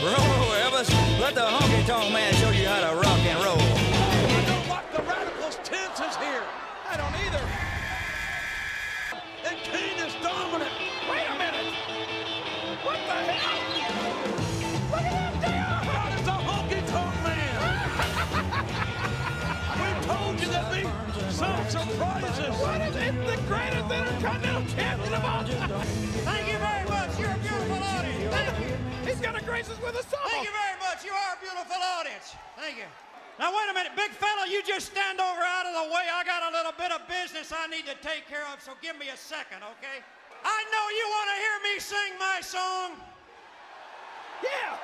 Roll, Elvis. Let the Honky Tonk Man show you how to rock and roll. I don't like the Radicals' tenses here. I don't either. And Kane is dominant. Wait a minute. What the hell? Look at him there. That is the Honky Tonk Man. We told you there'd be some surprises. What is it? The greatest Intercontinental Champion of all time. Thank you very much. You're a beautiful audience. Thank you. He's going to grace us with a song. Thank you very much. You are a beautiful audience. Thank you. Now, wait a minute. Big fella, you just stand over out of the way. I got a little bit of business I need to take care of, so give me a second, okay? I know you want to hear me sing my song. Yeah.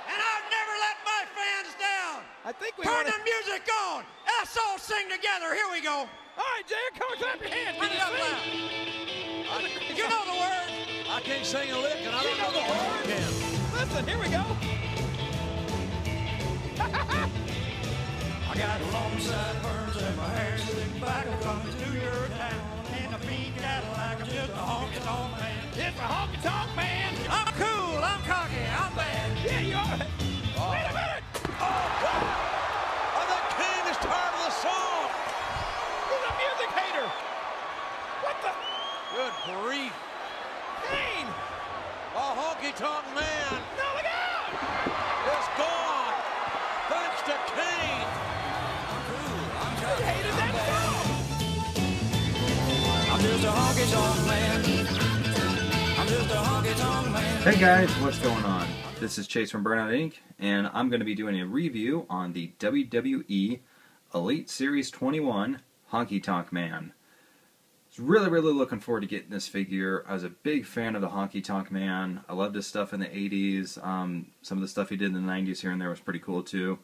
And I've never let my fans down. I think we Turn want the music on. Let's all sing together. Here we go. All right, Jay, come on, clap your hands. Turn it up loud. You know the words. I can't sing a lick, and I don't know the words. Listen, here we go. I got long sideburns and my hair slicked back. I'm coming to your town in a pink Cadillac. I'm just a honky tonk man. It's a Honky Tonk Man. I'm cool, I'm cocky, I'm bad. Yeah, you are. Wait a minute. Oh, God. I think Kane is tired of the song. He's a music hater. What the? Good grief. Kane. A Honky Tonk Man. No, look out. It's gone. Thanks to Kane. He hated that song. I'm just a honky tonk man. I'm just a honky tonk man. Hey guys, what's going on? This is Chase from Burnout Inc. and I'm going to be doing a review on the WWE Elite Series 21 Honky Tonk Man. I was really looking forward to getting this figure. I was a big fan of the Honky Tonk Man. I loved his stuff in the 80s. Some of the stuff he did in the 90s here and there was pretty cool too.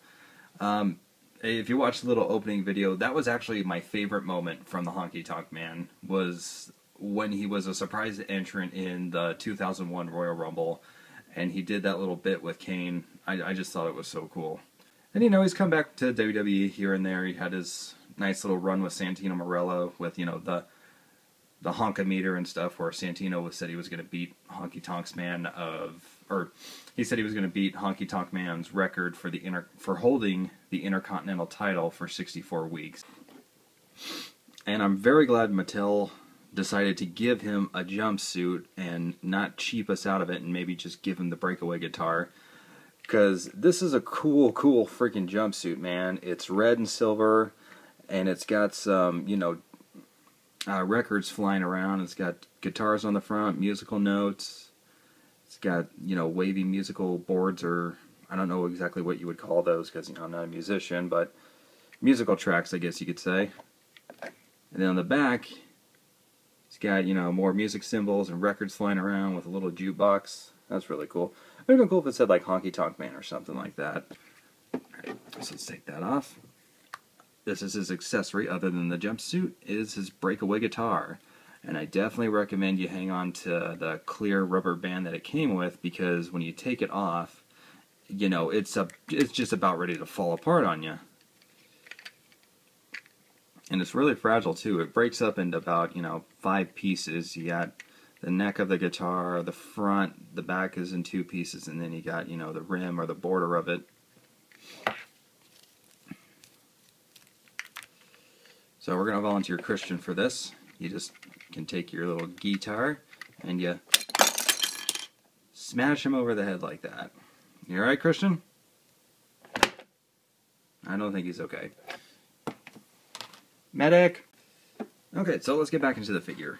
If you watch the little opening video, that was actually my favorite moment from the Honky Tonk Man, was when he was a surprise entrant in the 2001 Royal Rumble, and he did that little bit with Kane. I just thought it was so cool. And you know, he's come back to WWE here and there. He had his nice little run with Santino Marella with, you know, the honkometer and stuff, where Santino said he was going to beat Honky Tonk Man he said he was going to beat Honky Tonk Man's record for holding the Intercontinental title for 64 weeks. And I'm very glad Mattel decided to give him a jumpsuit and not cheap us out of it and maybe just give him the breakaway guitar. Because this is a cool freaking jumpsuit, man. It's red and silver, and it's got some, you know, records flying around. It's got guitars on the front, musical notes. It's got, you know, wavy musical boards, or I don't know exactly what you would call those because, you know, I'm not a musician, but musical tracks, I guess you could say. And then on the back, it's got, you know, more music symbols and records flying around with a little jukebox. That's really cool. It would have been cool if it said like Honky Tonk Man or something like that. Alright, so let's take that off. This is his accessory, other than the jumpsuit, is his breakaway guitar. And I definitely recommend you hang on to the clear rubber band that it came with, because when you take it off, you know, it's just about ready to fall apart on you. And it's really fragile too. It breaks up into about, you know, 5 pieces. You got the neck of the guitar, the front, the back is in 2 pieces, and then you got, you know, the rim or the border of it. So we're going to volunteer Christian for this. You just can take your little guitar and you smash him over the head like that. You alright, Christian? I don't think he's okay. Medic! Okay, so let's get back into the figure.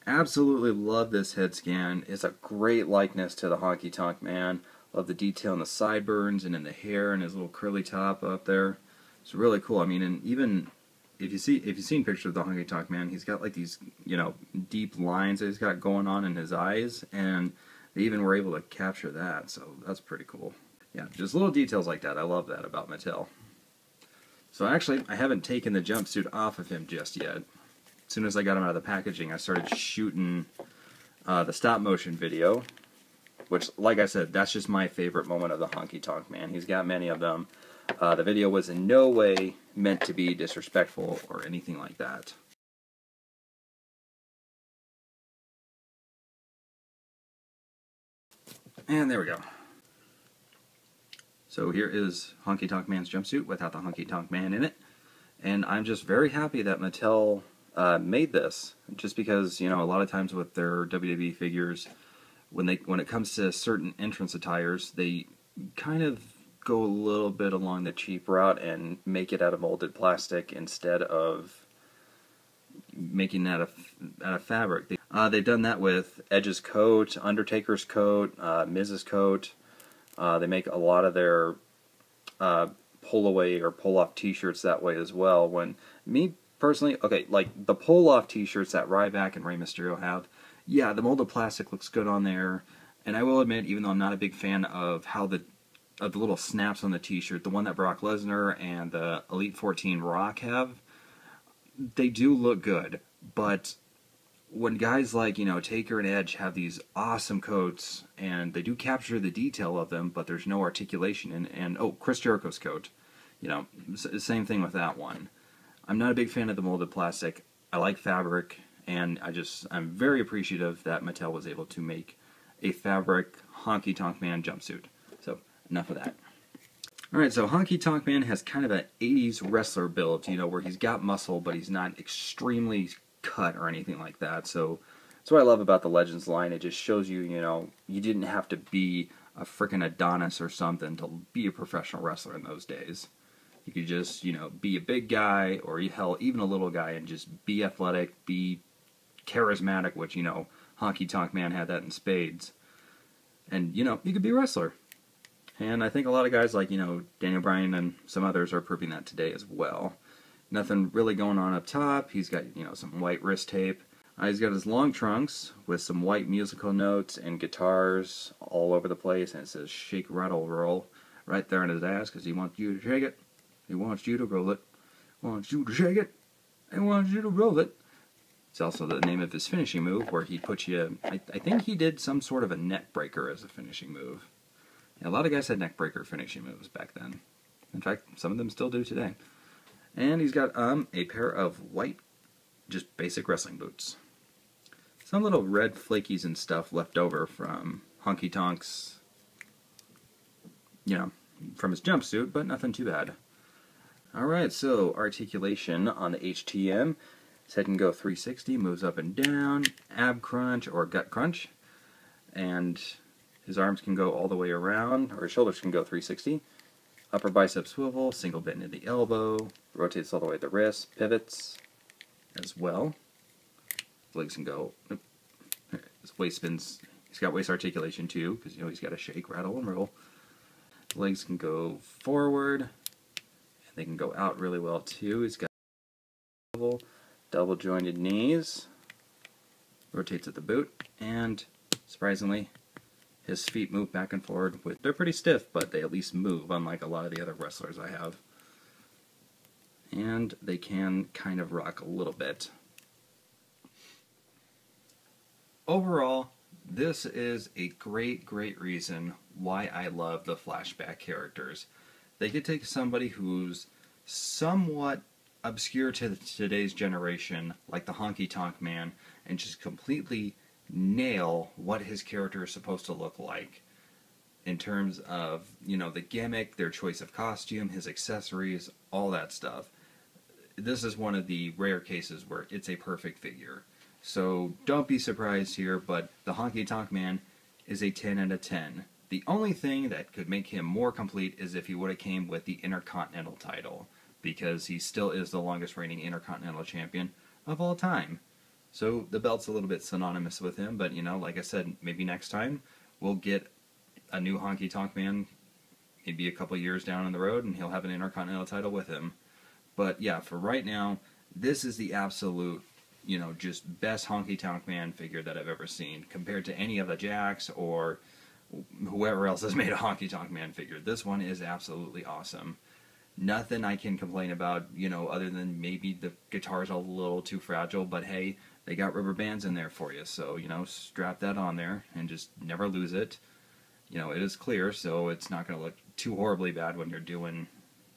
Absolutely love this head scan. It's a great likeness to the Honky Tonk Man. Love the detail in the sideburns and in the hair and his little curly top up there. It's really cool. I mean, and even if you've seen pictures of the Honky Tonk Man, he's got like these, you know, deep lines that he's got going on in his eyes, and they even were able to capture that, so that's pretty cool. Yeah, just little details like that. I love that about Mattel. So actually, I haven't taken the jumpsuit off of him just yet. As soon as I got him out of the packaging, I started shooting the stop motion video, which, like I said, that's just my favorite moment of the Honky Tonk Man. He's got many of them. The video was in no way meant to be disrespectful or anything like that. And there we go. So here is Honky Tonk Man's jumpsuit without the Honky Tonk Man in it. And I'm just very happy that Mattel made this, just because, you know, a lot of times with their WWE figures, when it comes to certain entrance attires, they kind of go a little bit along the cheap route and make it out of molded plastic instead of making it out of fabric. They've done that with Edge's coat, Undertaker's coat, Miz's coat. They make a lot of their pull-away or pull-off t-shirts that way as well. When me personally, okay, like the pull-off t-shirts that Ryback and Rey Mysterio have, yeah, the molded plastic looks good on there. And I will admit, even though I'm not a big fan of how the little snaps on the t-shirt, the one that Brock Lesnar and the Elite 14 Rock have, they do look good. But when guys like, you know, Taker and Edge have these awesome coats, and they do capture the detail of them, but there's no articulation. And oh, Chris Jericho's coat, you know, same thing with that one. I'm not a big fan of the molded plastic. I like fabric, and I'm very appreciative that Mattel was able to make a fabric Honky Tonk Man jumpsuit. So, enough of that. Alright, so Honky Tonk Man has kind of an 80s wrestler build, you know, where he's got muscle, but he's not extremely cut or anything like that. So that's what I love about the Legends line. It just shows you, you know, you didn't have to be a frickin' Adonis or something to be a professional wrestler in those days. You could just, you know, be a big guy, or hell, even a little guy, and just be athletic, be charismatic, which, you know, Honky Tonk Man had that in spades. And, you know, you could be a wrestler. And I think a lot of guys like, you know, Daniel Bryan and some others are proving that today as well. Nothing really going on up top. He's got, you know, some white wrist tape. He's got his long trunks with some white musical notes and guitars all over the place. And it says shake, rattle, roll right there on his ass because he wants you to shake it. He wants you to roll it. Wants you to shake it. And wants you to roll it. It's also the name of his finishing move, where he puts you... I think he did some sort of a neck breaker as a finishing move. Yeah, a lot of guys had neck breaker finishing moves back then. In fact, some of them still do today. And he's got a pair of white, just basic wrestling boots. Some little red flakies and stuff left over from Honky Tonk's, you know, from his jumpsuit, but nothing too bad. Alright, so articulation on the HTM. His head can go 360, moves up and down, ab crunch or gut crunch. And his arms can go all the way around, or his shoulders can go 360. Upper bicep swivel, single bend in the elbow, rotates all the way to the wrist, pivots as well. Legs can go, his waist spins, he's got waist articulation too, because, you know, he's got to shake, rattle, and roll. Legs can go forward, and they can go out really well too. He's got double jointed knees, rotates at the boot, and surprisingly, his feet move back and forward. They're pretty stiff, but they at least move, unlike a lot of the other wrestlers I have. And they can kind of rock a little bit. Overall, this is a great, great reason why I love the Flashback characters. They could take somebody who's somewhat obscure to today's generation, like the Honky Tonk Man, and just completely nail what his character is supposed to look like in terms of, you know, the gimmick, their choice of costume, his accessories, all that stuff. This is one of the rare cases where it's a perfect figure. So don't be surprised here, but the Honky Tonk Man is a 10 out of 10. The only thing that could make him more complete is if he would have came with the Intercontinental title, because he still is the longest reigning Intercontinental Champion of all time. So the belt's a little bit synonymous with him, but, you know, like I said, maybe next time we'll get a new Honky Tonk Man, maybe a couple years down the road, and he'll have an Intercontinental title with him. But yeah, for right now, this is the absolute, you know, just best Honky Tonk Man figure that I've ever seen, compared to any of the Jacks or whoever else has made a Honky Tonk Man figure. This one is absolutely awesome. Nothing I can complain about, you know, other than maybe the guitar's a little too fragile, but hey, they got rubber bands in there for you, so, you know, strap that on there and just never lose it. You know, it is clear, so it's not going to look too horribly bad when you're doing,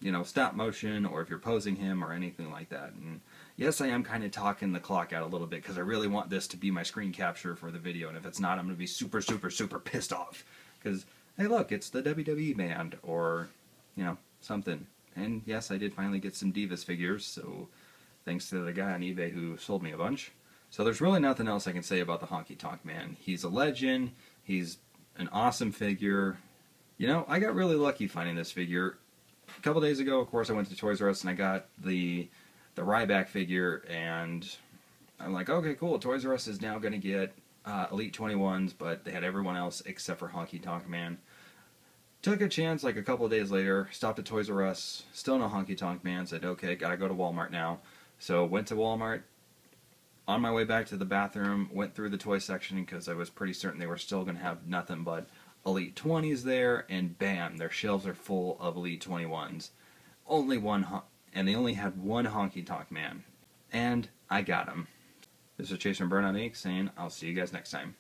you know, stop motion, or if you're posing him or anything like that. And yes, I am kind of talking the clock out a little bit, because I really want this to be my screen capture for the video, and if it's not, I'm going to be super, super, super pissed off, because, hey look, it's the WWE band, or, you know, something. And yes, I did finally get some Divas figures, so thanks to the guy on eBay who sold me a bunch. So there's really nothing else I can say about the Honky Tonk Man. He's a legend, he's an awesome figure. You know, I got really lucky finding this figure. A couple days ago, of course, I went to Toys R Us and I got the Ryback figure, and I'm like, okay, cool, Toys R Us is now going to get Elite 21s, but they had everyone else except for Honky Tonk Man. Took a chance like a couple of days later, stopped at Toys R Us, still no Honky Tonk Man, said, okay, gotta go to Walmart now. So went to Walmart. On my way back to the bathroom, went through the toy section because I was pretty certain they were still going to have nothing but Elite 20s there, and bam, their shelves are full of Elite 21s. Only one, and they only had one Honky Tonk Man. And I got him. This is Chase from Burnout Inc. saying, I'll see you guys next time.